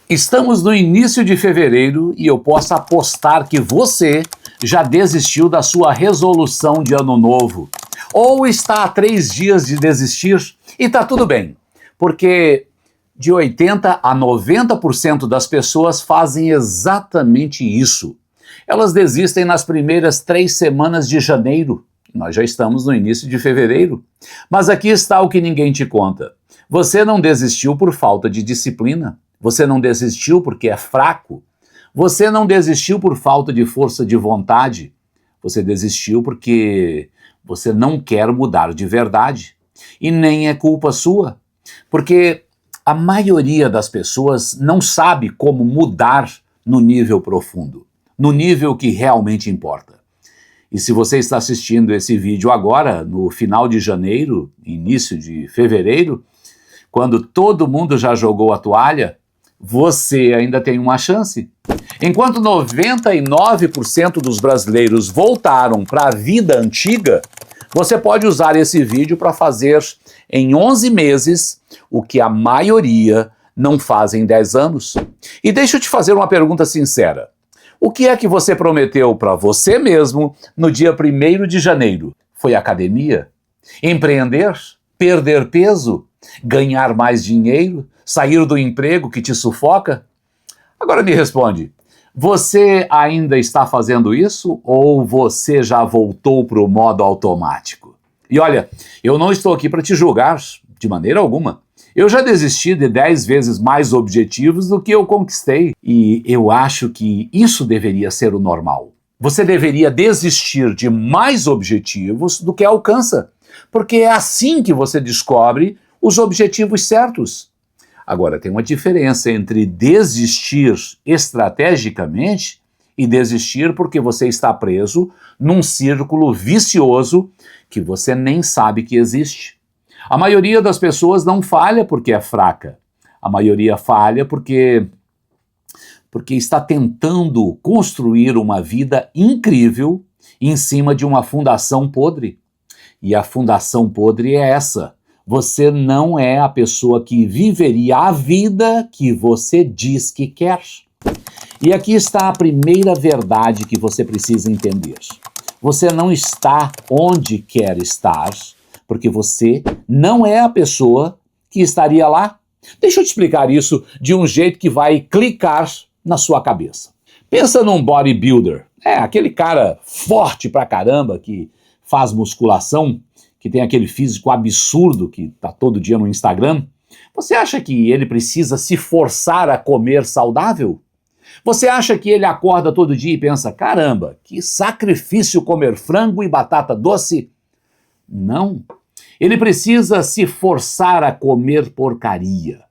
Estamos no início de fevereiro e eu posso apostar que você já desistiu da sua resolução de ano novo. Ou está há 3 dias de desistir e está tudo bem, porque de 80% a 90% das pessoas fazem exatamente isso. Elas desistem nas primeiras 3 semanas de janeiro. Nós já estamos no início de fevereiro. Mas aqui está o que ninguém te conta. Você não desistiu por falta de disciplina. Você não desistiu porque é fraco. Você não desistiu por falta de força de vontade. Você desistiu porque você não quer mudar de verdade. E nem é culpa sua. Porque a maioria das pessoas não sabe como mudar no nível profundo, no nível que realmente importa. E se você está assistindo esse vídeo agora, no final de janeiro, início de fevereiro, quando todo mundo já jogou a toalha, você ainda tem uma chance. Enquanto 99% dos brasileiros voltaram para a vida antiga, você pode usar esse vídeo para fazer em 11 meses o que a maioria não faz em 10 anos. E deixa eu te fazer uma pergunta sincera. O que é que você prometeu para você mesmo no dia 1º de janeiro? Foi academia? Empreender? Perder peso? Ganhar mais dinheiro? Sair do emprego que te sufoca? Agora me responde, você ainda está fazendo isso ou você já voltou para o modo automático? E olha, eu não estou aqui para te julgar de maneira alguma. Eu já desisti de 10 vezes mais objetivos do que eu conquistei. E eu acho que isso deveria ser o normal. Você deveria desistir de mais objetivos do que alcança. Porque é assim que você descobre os objetivos certos. Agora, tem uma diferença entre desistir estrategicamente e desistir porque você está preso num círculo vicioso que você nem sabe que existe. A maioria das pessoas não falha porque é fraca. A maioria falha porque está tentando construir uma vida incrível em cima de uma fundação podre. E a fundação podre é essa. Você não é a pessoa que viveria a vida que você diz que quer. E aqui está a primeira verdade que você precisa entender. Você não está onde quer estar, porque você não é a pessoa que estaria lá. Deixa eu te explicar isso de um jeito que vai clicar na sua cabeça. Pensa num bodybuilder, aquele cara forte pra caramba que faz musculação, que tem aquele físico absurdo que tá todo dia no Instagram. Você acha que ele precisa se forçar a comer saudável? Você acha que ele acorda todo dia e pensa, caramba, que sacrifício comer frango e batata doce? Não. Ele precisa se forçar a comer porcaria.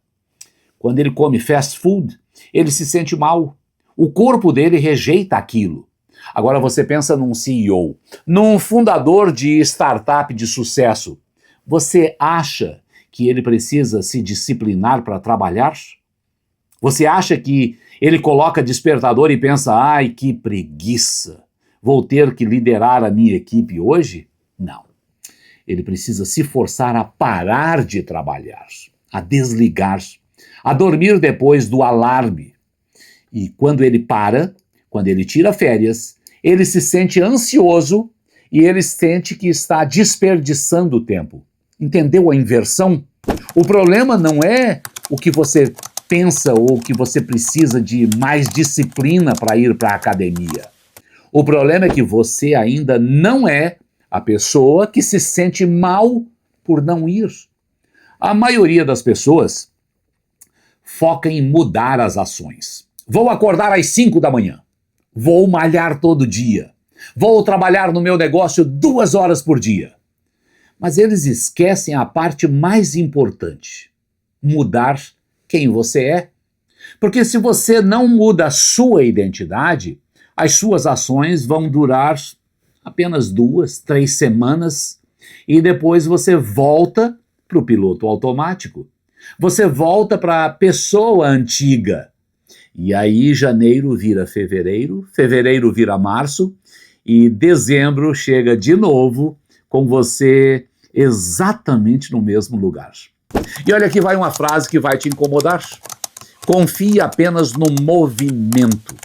Quando ele come fast food, ele se sente mal. O corpo dele rejeita aquilo. Agora você pensa num CEO, num fundador de startup de sucesso. Você acha que ele precisa se disciplinar para trabalhar? Você acha que ele coloca despertador e pensa, ai, que preguiça, vou ter que liderar a minha equipe hoje? Não. Ele precisa se forçar a parar de trabalhar, a desligar, a dormir depois do alarme. E quando ele para, quando ele tira férias, ele se sente ansioso e ele sente que está desperdiçando o tempo. Entendeu a inversão? O problema não é o que você pensa ou que você precisa de mais disciplina para ir para a academia. O problema é que você ainda não é a pessoa que se sente mal por não ir. A maioria das pessoas foca em mudar as ações. Vou acordar às 5 da manhã. Vou malhar todo dia. Vou trabalhar no meu negócio 2 horas por dia. Mas eles esquecem a parte mais importante: mudar quem você é. Porque se você não muda a sua identidade, as suas ações vão durar apenas 2, 3 semanas e depois você volta para o piloto automático. Você volta para a pessoa antiga. E aí janeiro vira fevereiro, fevereiro vira março e dezembro chega de novo com você exatamente no mesmo lugar. E olha, aqui vai uma frase que vai te incomodar. Confie apenas no movimento.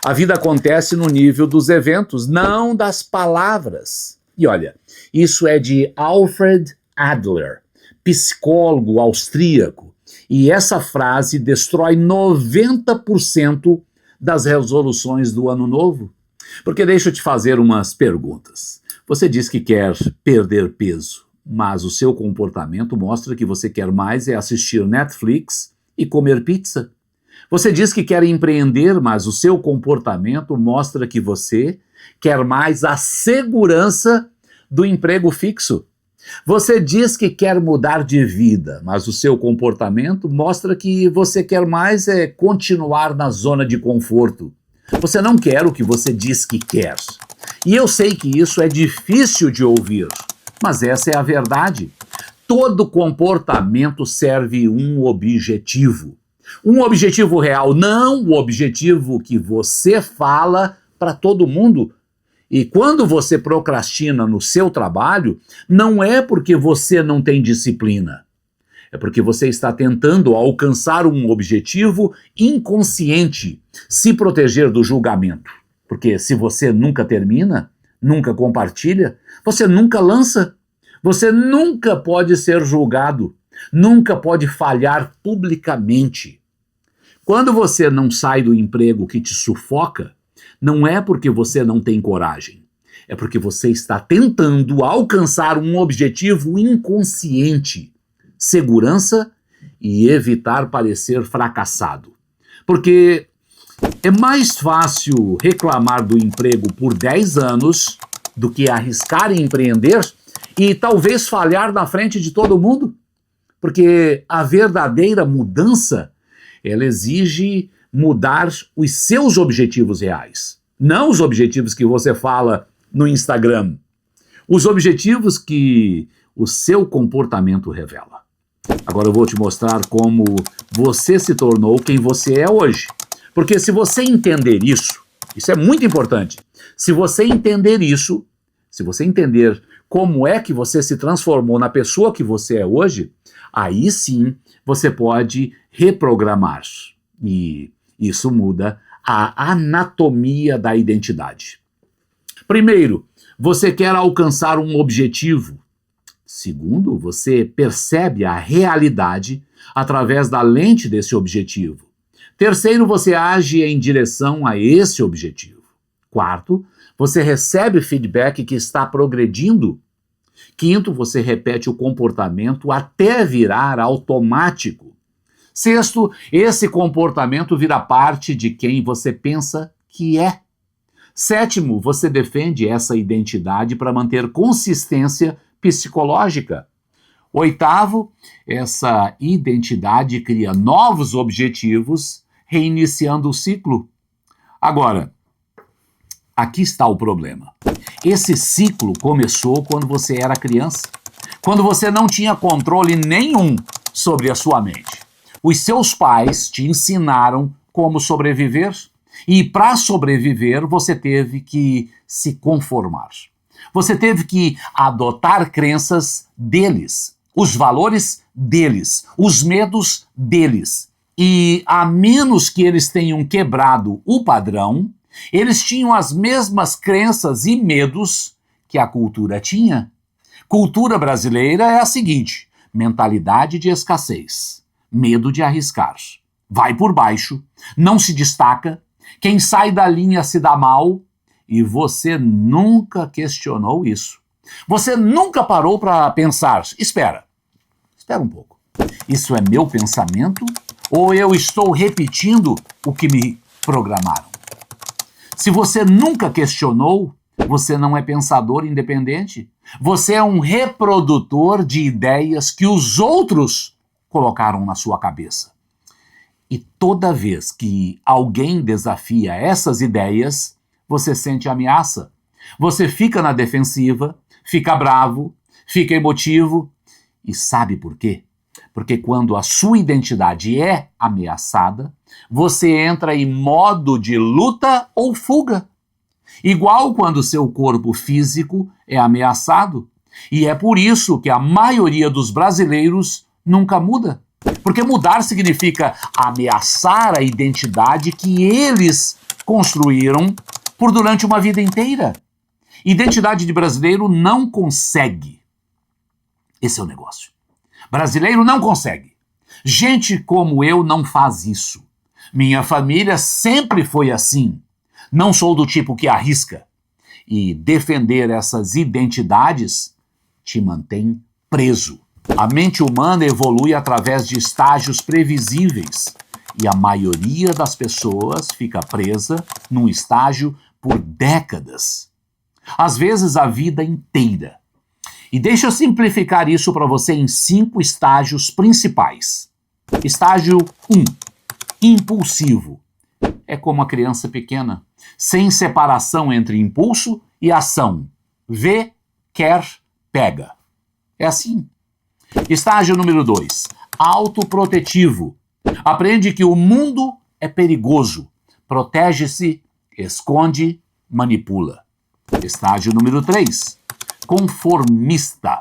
A vida acontece no nível dos eventos, não das palavras. E olha, isso é de Alfred Adler, psicólogo austríaco. E essa frase destrói 90% das resoluções do ano novo. Porque deixa eu te fazer umas perguntas. Você diz que quer perder peso, mas o seu comportamento mostra que você quer mais é assistir Netflix e comer pizza. Você diz que quer empreender, mas o seu comportamento mostra que você quer mais a segurança do emprego fixo. Você diz que quer mudar de vida, mas o seu comportamento mostra que você quer mais é continuar na zona de conforto. Você não quer o que você diz que quer. E eu sei que isso é difícil de ouvir, mas essa é a verdade. Todo comportamento serve um objetivo. Um objetivo real, não o objetivo que você fala para todo mundo. E quando você procrastina no seu trabalho, não é porque você não tem disciplina. É porque você está tentando alcançar um objetivo inconsciente, se proteger do julgamento. Porque se você nunca termina, nunca compartilha, você nunca lança, você nunca pode ser julgado, nunca pode falhar publicamente. Quando você não sai do emprego que te sufoca, não é porque você não tem coragem, é porque você está tentando alcançar um objetivo inconsciente, segurança e evitar parecer fracassado. Porque é mais fácil reclamar do emprego por 10 anos do que arriscar em empreender e talvez falhar na frente de todo mundo. Porque a verdadeira mudança, ela exige mudar os seus objetivos reais. Não os objetivos que você fala no Instagram. Os objetivos que o seu comportamento revela. Agora eu vou te mostrar como você se tornou quem você é hoje. Porque se você entender isso é muito importante. Se você entender isso, se você entender como é que você se transformou na pessoa que você é hoje, aí sim você pode reprogramar. E isso muda a anatomia da identidade. Primeiro, você quer alcançar um objetivo. Segundo, você percebe a realidade através da lente desse objetivo. Terceiro, você age em direção a esse objetivo. Quarto, você recebe feedback que está progredindo. Quinto, você repete o comportamento até virar automático. Sexto, esse comportamento vira parte de quem você pensa que é. Sétimo, você defende essa identidade para manter consistência psicológica. Oitavo, essa identidade cria novos objetivos, reiniciando o ciclo. Agora, aqui está o problema. Esse ciclo começou quando você era criança, quando você não tinha controle nenhum sobre a sua mente. Os seus pais te ensinaram como sobreviver e para sobreviver você teve que se conformar. Você teve que adotar crenças deles, os valores deles, os medos deles. E a menos que eles tenham quebrado o padrão, eles tinham as mesmas crenças e medos que a cultura tinha. Cultura brasileira é a seguinte: mentalidade de escassez, medo de arriscar, vai por baixo, não se destaca, quem sai da linha se dá mal, e você nunca questionou isso. Você nunca parou para pensar, espera um pouco, isso é meu pensamento ou eu estou repetindo o que me programaram? Se você nunca questionou, você não é pensador independente. Você é um reprodutor de ideias que os outros colocaram na sua cabeça. E toda vez que alguém desafia essas ideias, você sente ameaça. Você fica na defensiva, fica bravo, fica emotivo. E sabe por quê? Porque quando a sua identidade é ameaçada, você entra em modo de luta ou fuga. Igual quando seu corpo físico é ameaçado. E é por isso que a maioria dos brasileiros nunca muda. Porque mudar significa ameaçar a identidade que eles construíram durante uma vida inteira. Identidade de brasileiro não consegue. Esse é o negócio. Brasileiro não consegue. Gente como eu não faz isso. Minha família sempre foi assim. Não sou do tipo que arrisca. E defender essas identidades te mantém preso. A mente humana evolui através de estágios previsíveis. E a maioria das pessoas fica presa num estágio por décadas. Às vezes a vida inteira. E deixa eu simplificar isso para você em 5 estágios principais. Estágio 1. Impulsivo. É como a criança pequena, sem separação entre impulso e ação. Vê, quer, pega. É assim. Estágio número 2. Autoprotetivo. Aprende que o mundo é perigoso. Protege-se, esconde, manipula. Estágio número 3. Conformista.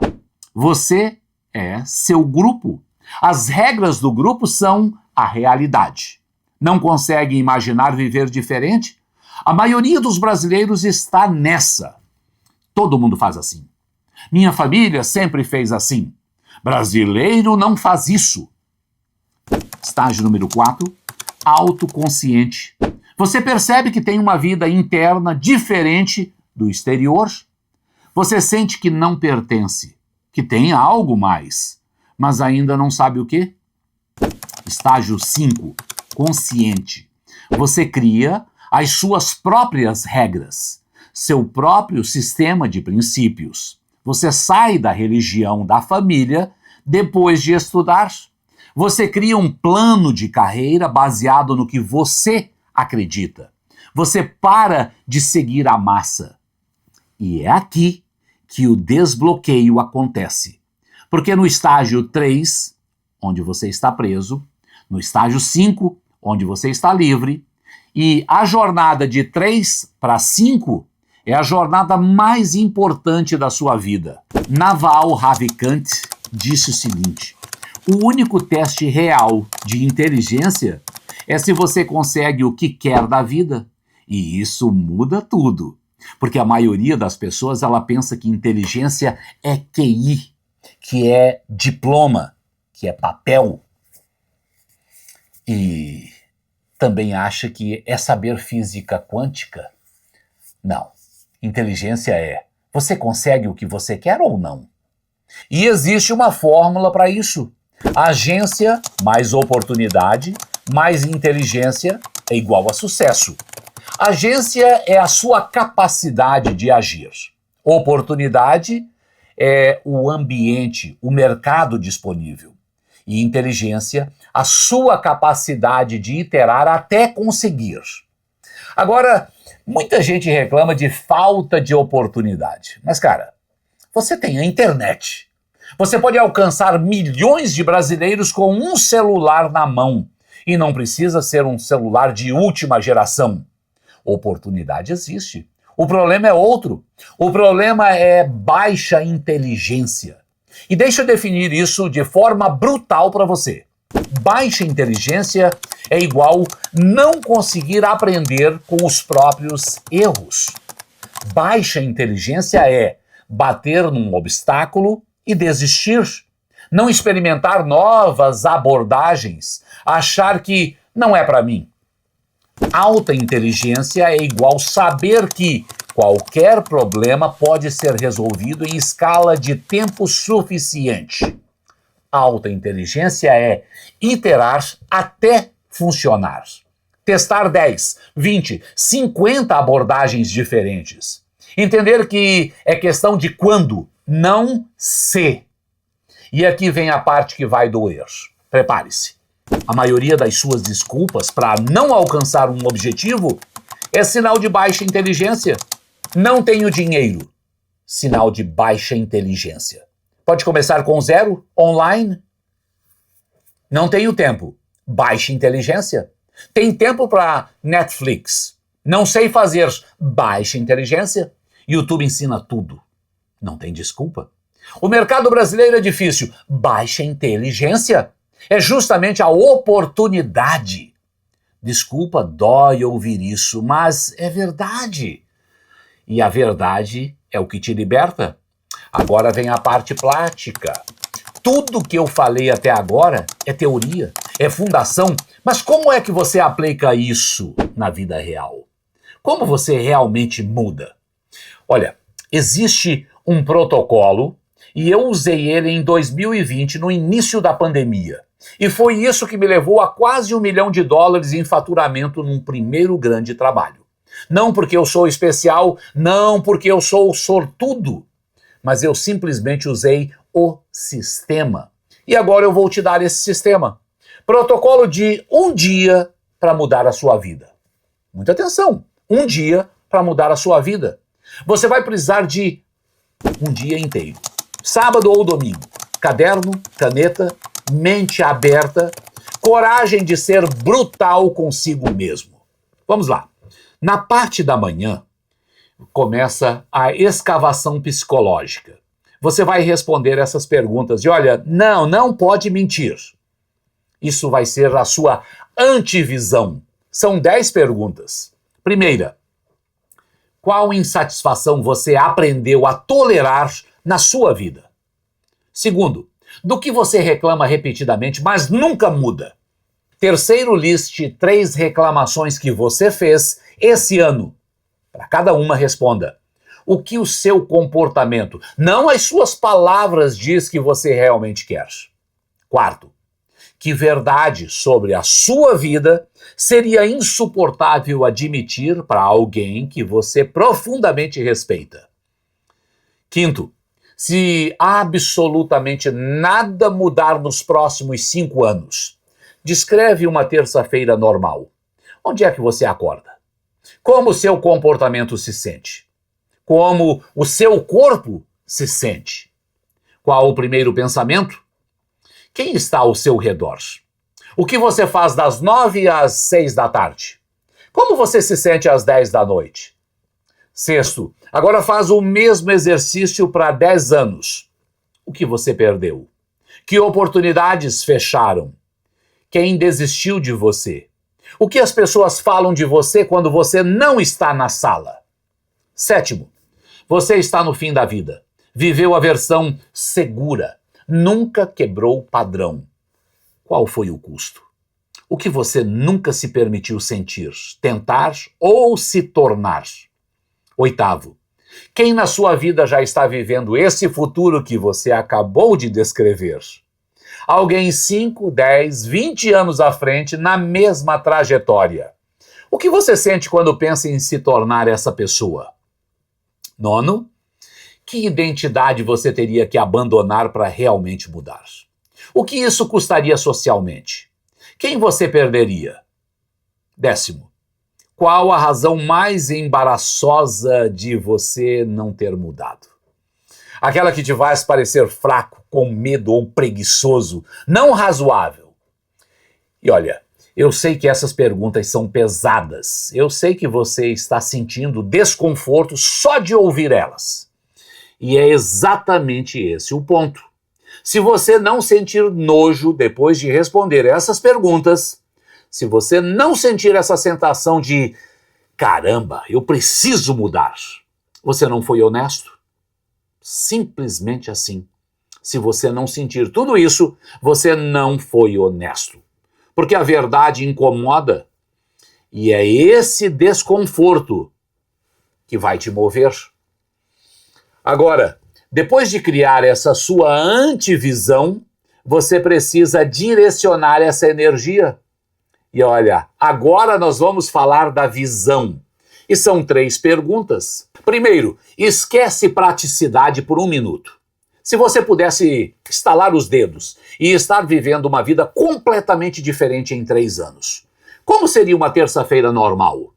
Você é seu grupo. As regras do grupo são a realidade. Não consegue imaginar viver diferente? A maioria dos brasileiros está nessa. Todo mundo faz assim. Minha família sempre fez assim. Brasileiro não faz isso. Estágio número 4. Autoconsciente. Você percebe que tem uma vida interna diferente do exterior? Você sente que não pertence, que tem algo mais, mas ainda não sabe o quê? Estágio 5. Consciente. Você cria as suas próprias regras, seu próprio sistema de princípios. Você sai da religião da família depois de estudar. Você cria um plano de carreira baseado no que você acredita. Você para de seguir a massa. E é aqui que o desbloqueio acontece. Porque no estágio 3, onde você está preso, no estágio 5, onde você está livre, e a jornada de 3 para 5 é a jornada mais importante da sua vida. Naval Ravikant disse o seguinte: o único teste real de inteligência é se você consegue o que quer da vida. E isso muda tudo. Porque a maioria das pessoas ela pensa que inteligência é QI, que é diploma, que é papel. E também acha que é saber física quântica. Não. Inteligência é: você consegue o que você quer ou não? E existe uma fórmula para isso. Agência mais oportunidade mais inteligência é igual a sucesso. Agência é a sua capacidade de agir. Oportunidade é o ambiente, o mercado disponível. E inteligência, a sua capacidade de iterar até conseguir. Agora, muita gente reclama de falta de oportunidade. Mas, cara, você tem a internet. Você pode alcançar milhões de brasileiros com um celular na mão. E não precisa ser um celular de última geração. Oportunidade existe. O problema é outro. O problema é baixa inteligência. E deixa eu definir isso de forma brutal para você. Baixa inteligência é igual não conseguir aprender com os próprios erros. Baixa inteligência é bater num obstáculo e desistir. Não experimentar novas abordagens, achar que não é para mim. Alta inteligência é igual saber que qualquer problema pode ser resolvido em escala de tempo suficiente. Alta inteligência é iterar até funcionar. Testar 10, 20, 50 abordagens diferentes. Entender que é questão de quando, não se. E aqui vem a parte que vai doer. Prepare-se. A maioria das suas desculpas para não alcançar um objetivo é sinal de baixa inteligência. Não tenho dinheiro. Sinal de baixa inteligência. Pode começar com 0, online. Não tenho tempo. Baixa inteligência. Tem tempo para Netflix. Não sei fazer. Baixa inteligência. YouTube ensina tudo. Não tem desculpa. O mercado brasileiro é difícil. Baixa inteligência. É justamente a oportunidade. Desculpa, dói ouvir isso, mas é verdade. E a verdade é o que te liberta. Agora vem a parte prática. Tudo que eu falei até agora é teoria, é fundação, mas como é que você aplica isso na vida real? Como você realmente muda? Olha, existe um protocolo e eu usei ele em 2020, no início da pandemia. E foi isso que me levou a quase $1 milhão em faturamento num primeiro grande trabalho. Não porque eu sou especial, não porque eu sou sortudo, mas eu simplesmente usei o sistema. E agora eu vou te dar esse sistema. Protocolo de 1 dia para mudar a sua vida. Muita atenção, 1 dia para mudar a sua vida. Você vai precisar de 1 dia inteiro. Sábado ou domingo. Caderno, caneta, mente aberta, coragem de ser brutal consigo mesmo. Vamos lá. Na parte da manhã, começa a escavação psicológica. Você vai responder essas perguntas e olha, não pode mentir. Isso vai ser a sua antivisão. São 10 perguntas. Primeira, qual insatisfação você aprendeu a tolerar na sua vida? Segundo, do que você reclama repetidamente, mas nunca muda? Terceiro, liste 3 reclamações que você fez esse ano. Para cada uma, responda. O que o seu comportamento, não as suas palavras, diz que você realmente quer? Quarto, que verdade sobre a sua vida seria insuportável admitir para alguém que você profundamente respeita? Quinto, se absolutamente nada mudar nos próximos 5 anos, descreve uma terça-feira normal. Onde é que você acorda? Como o seu comportamento se sente? Como o seu corpo se sente? Qual o primeiro pensamento? Quem está ao seu redor? O que você faz das 9 às 6 da tarde? Como você se sente às 10 da noite? Sexto, agora faz o mesmo exercício para 10 anos. O que você perdeu? Que oportunidades fecharam? Quem desistiu de você? O que as pessoas falam de você quando você não está na sala? Sétimo, você está no fim da vida. Viveu a versão segura. Nunca quebrou o padrão. Qual foi o custo? O que você nunca se permitiu sentir, tentar ou se tornar? Oitavo, quem na sua vida já está vivendo esse futuro que você acabou de descrever? Alguém 5, 10, 20 anos à frente na mesma trajetória. O que você sente quando pensa em se tornar essa pessoa? Nono, que identidade você teria que abandonar para realmente mudar? O que isso custaria socialmente? Quem você perderia? Décimo, qual a razão mais embaraçosa de você não ter mudado? Aquela que te faz parecer fraco, com medo ou preguiçoso, não razoável. E olha, eu sei que essas perguntas são pesadas. Eu sei que você está sentindo desconforto só de ouvir elas. E é exatamente esse o ponto. Se você não sentir nojo depois de responder essas perguntas, se você não sentir essa sensação de caramba, eu preciso mudar, você não foi honesto. Simplesmente assim. Se você não sentir tudo isso, você não foi honesto. Porque a verdade incomoda e é esse desconforto que vai te mover. Agora, depois de criar essa sua antivisão, você precisa direcionar essa energia. E olha, agora nós vamos falar da visão. E são 3 perguntas. Primeiro, esquece praticidade por 1 minuto. Se você pudesse estalar os dedos e estar vivendo uma vida completamente diferente em 3 anos, como seria uma terça-feira normal?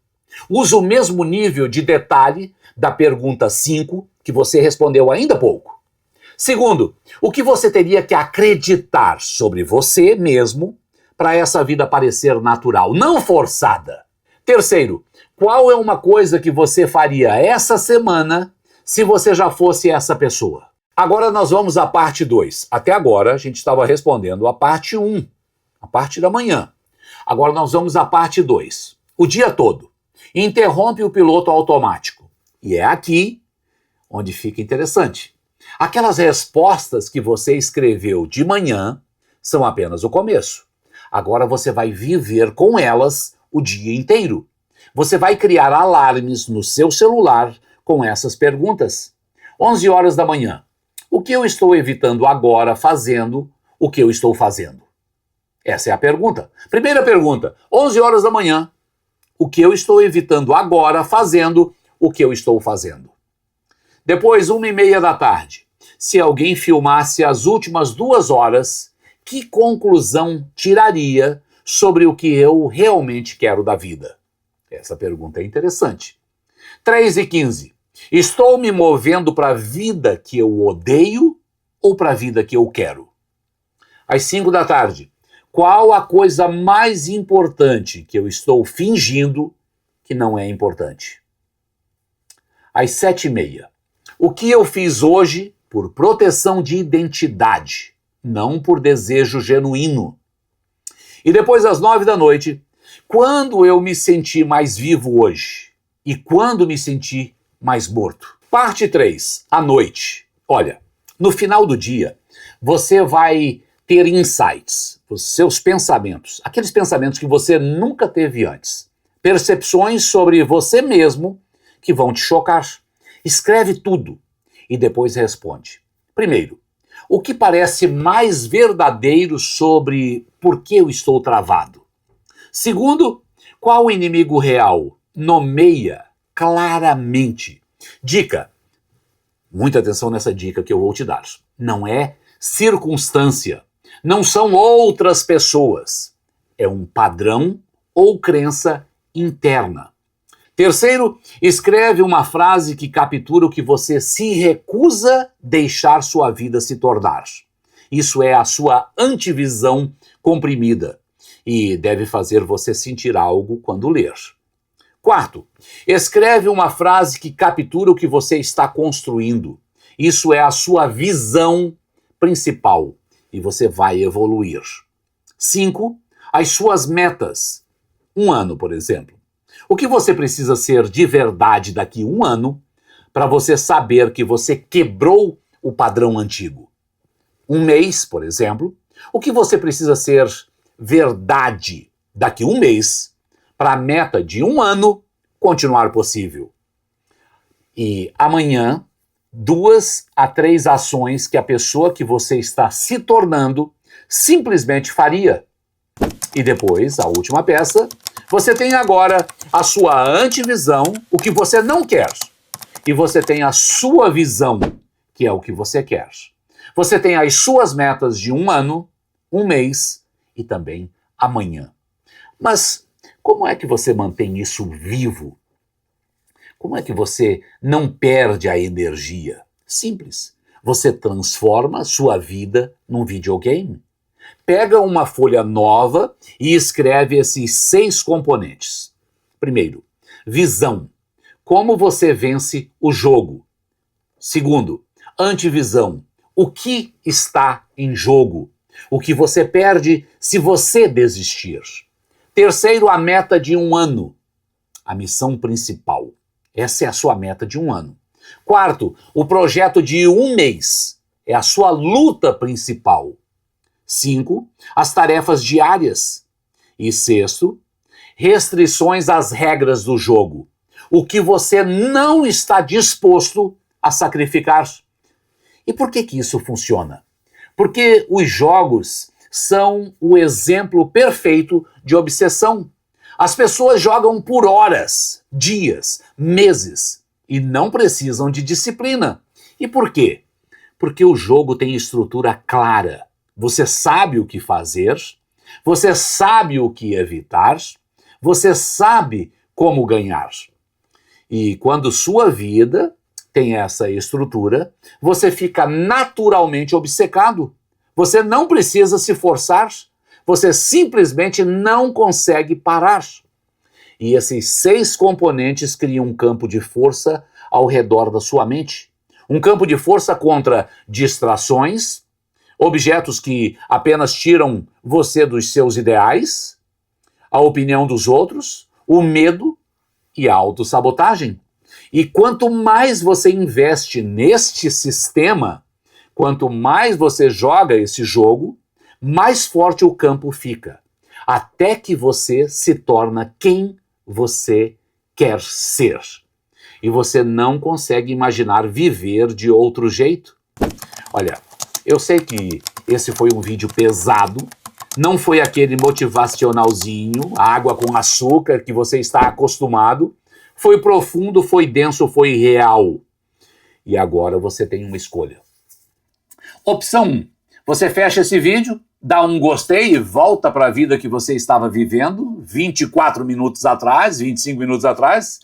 Usa o mesmo nível de detalhe da pergunta 5, que você respondeu ainda há pouco. Segundo, o que você teria que acreditar sobre você mesmo para essa vida parecer natural, não forçada? Terceiro, qual é uma coisa que você faria essa semana se você já fosse essa pessoa? Agora nós vamos à parte 2. Até agora a gente estava respondendo a parte 1. a parte da manhã. Agora nós vamos à parte 2. O dia todo. Interrompe o piloto automático. E é aqui onde fica interessante. Aquelas respostas que você escreveu de manhã são apenas o começo. Agora você vai viver com elas o dia inteiro. Você vai criar alarmes no seu celular com essas perguntas. 11 horas da manhã. O que eu estou evitando agora fazendo o que eu estou fazendo? Essa é a pergunta. Primeira pergunta, 11 horas da manhã. O que eu estou evitando agora fazendo o que eu estou fazendo? Depois, 1h30 da tarde. Se alguém filmasse as últimas 2 horas, que conclusão tiraria sobre o que eu realmente quero da vida? Essa pergunta é interessante. 3h15. Estou me movendo para a vida que eu odeio ou para a vida que eu quero? Às 5 da tarde. Qual a coisa mais importante que eu estou fingindo que não é importante? Às 7h30. O que eu fiz hoje por proteção de identidade, não por desejo genuíno? E depois às 9 da noite, quando eu me senti mais vivo hoje e quando me senti mais morto? Parte 3, à noite. Olha, no final do dia, você vai ter insights, os seus pensamentos, aqueles pensamentos que você nunca teve antes, percepções sobre você mesmo que vão te chocar. Escreve tudo e depois responde. Primeiro, o que parece mais verdadeiro sobre por que eu estou travado? Segundo, qual o inimigo real? Nomeia claramente. Dica, muita atenção nessa dica que eu vou te dar. Não é circunstância, não são outras pessoas. É um padrão ou crença interna. Terceiro, escreve uma frase que captura o que você se recusa deixar sua vida se tornar. Isso é a sua antivisão comprimida e deve fazer você sentir algo quando ler. Quarto, escreve uma frase que captura o que você está construindo. Isso é a sua visão principal e você vai evoluir. 5, as suas metas. 1 ano, por exemplo. O que você precisa ser de verdade daqui a 1 ano para você saber que você quebrou o padrão antigo? 1 mês, por exemplo. O que você precisa ser verdade daqui a 1 mês para a meta de 1 ano continuar possível? E amanhã, 2 a 3 ações que a pessoa que você está se tornando simplesmente faria. E depois, a última peça, você tem agora a sua antivisão, o que você não quer. E você tem a sua visão, que é o que você quer. Você tem as suas metas de 1 ano, 1 mês e também amanhã. Mas como é que você mantém isso vivo? Como é que você não perde a energia? Simples. Você transforma sua vida num videogame. Pega uma folha nova e escreve esses 6 componentes. Primeiro, visão. Como você vence o jogo? Segundo, antivisão. O que está em jogo? O que você perde se você desistir? Terceiro, a meta de 1 ano. A missão principal. Essa é a sua meta de 1 ano. Quarto, o projeto de 1 mês. É a sua luta principal. 5, as tarefas diárias. E 6, restrições às regras do jogo. O que você não está disposto a sacrificar. E por que isso funciona? Porque os jogos são o exemplo perfeito de obsessão. As pessoas jogam por horas, dias, meses e não precisam de disciplina. E por quê? Porque o jogo tem estrutura clara. Você sabe o que fazer, você sabe o que evitar, você sabe como ganhar. E quando sua vida tem essa estrutura, você fica naturalmente obcecado. Você não precisa se forçar, você simplesmente não consegue parar. E esses 6 componentes criam um campo de força ao redor da sua mente. Um campo de força contra distrações, objetos que apenas tiram você dos seus ideais, a opinião dos outros, o medo e a autossabotagem. E quanto mais você investe neste sistema, quanto mais você joga esse jogo, mais forte o campo fica, até que você se torna quem você quer ser. E você não consegue imaginar viver de outro jeito. Olha, eu sei que esse foi um vídeo pesado, não foi aquele motivacionalzinho, água com açúcar que você está acostumado. Foi profundo, foi denso, foi real. E agora você tem uma escolha. Opção 1. Você fecha esse vídeo, dá um gostei e volta para a vida que você estava vivendo 24 minutos atrás, 25 minutos atrás.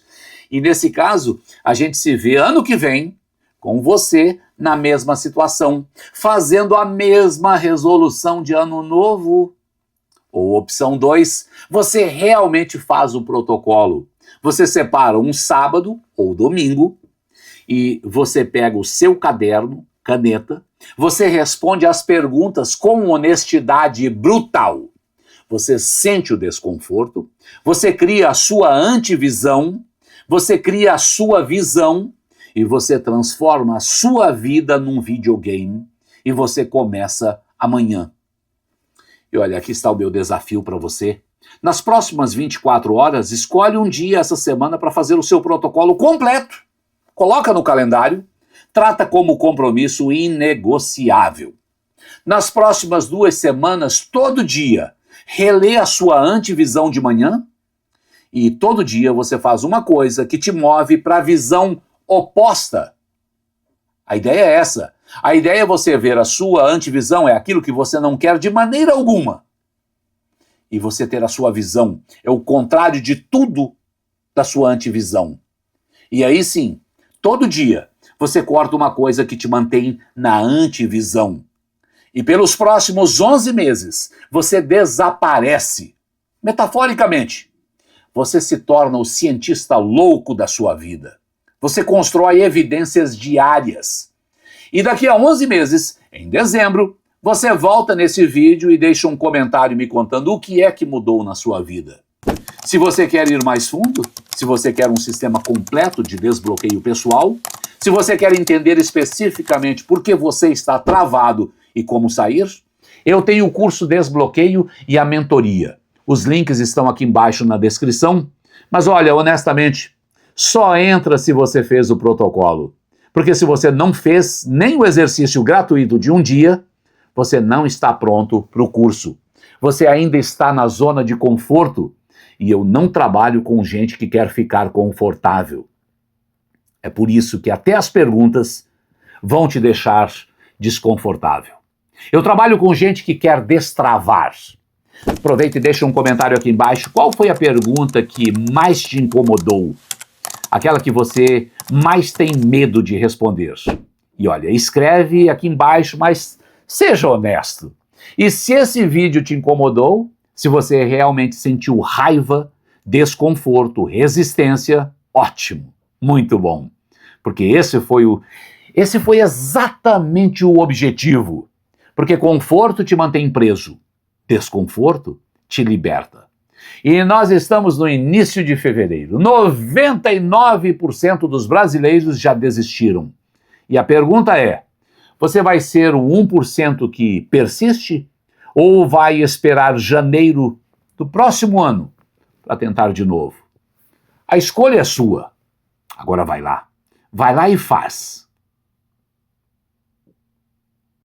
E nesse caso, a gente se vê ano que vem com você na mesma situação, fazendo a mesma resolução de ano novo. Ou opção 2, você realmente faz o protocolo. Você separa um sábado ou domingo e você pega o seu caderno, caneta, você responde as perguntas com honestidade brutal. Você sente o desconforto, você cria a sua antivisão, você cria a sua visão e você transforma a sua vida num videogame e você começa amanhã. E olha, aqui está o meu desafio para você. Nas próximas 24 horas, escolhe um dia essa semana para fazer o seu protocolo completo. Coloca no calendário, trata como compromisso inegociável. Nas próximas 2 semanas, todo dia, relê a sua antivisão de manhã e todo dia você faz uma coisa que te move para a visão oposta. A ideia é essa. A ideia é você ver a sua antivisão, é aquilo que você não quer de maneira alguma. E você ter a sua visão é o contrário de tudo da sua antivisão. E aí sim, todo dia você corta uma coisa que te mantém na antivisão. E pelos próximos 11 meses você desaparece. Metaforicamente, você se torna o cientista louco da sua vida. Você constrói evidências diárias. E daqui a 11 meses, em dezembro, você volta nesse vídeo e deixa um comentário me contando o que é que mudou na sua vida. Se você quer ir mais fundo, se você quer um sistema completo de desbloqueio pessoal, se você quer entender especificamente por que você está travado e como sair, eu tenho o curso Desbloqueio e a mentoria. Os links estão aqui embaixo na descrição. Mas olha, honestamente, só entra se você fez o protocolo. Porque se você não fez nem o exercício gratuito de um dia, você não está pronto para o curso. Você ainda está na zona de conforto e eu não trabalho com gente que quer ficar confortável. É por isso que até as perguntas vão te deixar desconfortável. Eu trabalho com gente que quer destravar. Aproveita e deixa um comentário aqui embaixo. Qual foi a pergunta que mais te incomodou? Aquela que você mais tem medo de responder. E olha, escreve aqui embaixo, mas seja honesto. E se esse vídeo te incomodou, se você realmente sentiu raiva, desconforto, resistência, ótimo, muito bom. Porque esse foi exatamente o objetivo. Porque conforto te mantém preso, desconforto te liberta. E nós estamos no início de fevereiro. 99% dos brasileiros já desistiram. E a pergunta é, você vai ser o 1% que persiste ou vai esperar janeiro do próximo ano para tentar de novo? A escolha é sua. Agora vai lá e faz.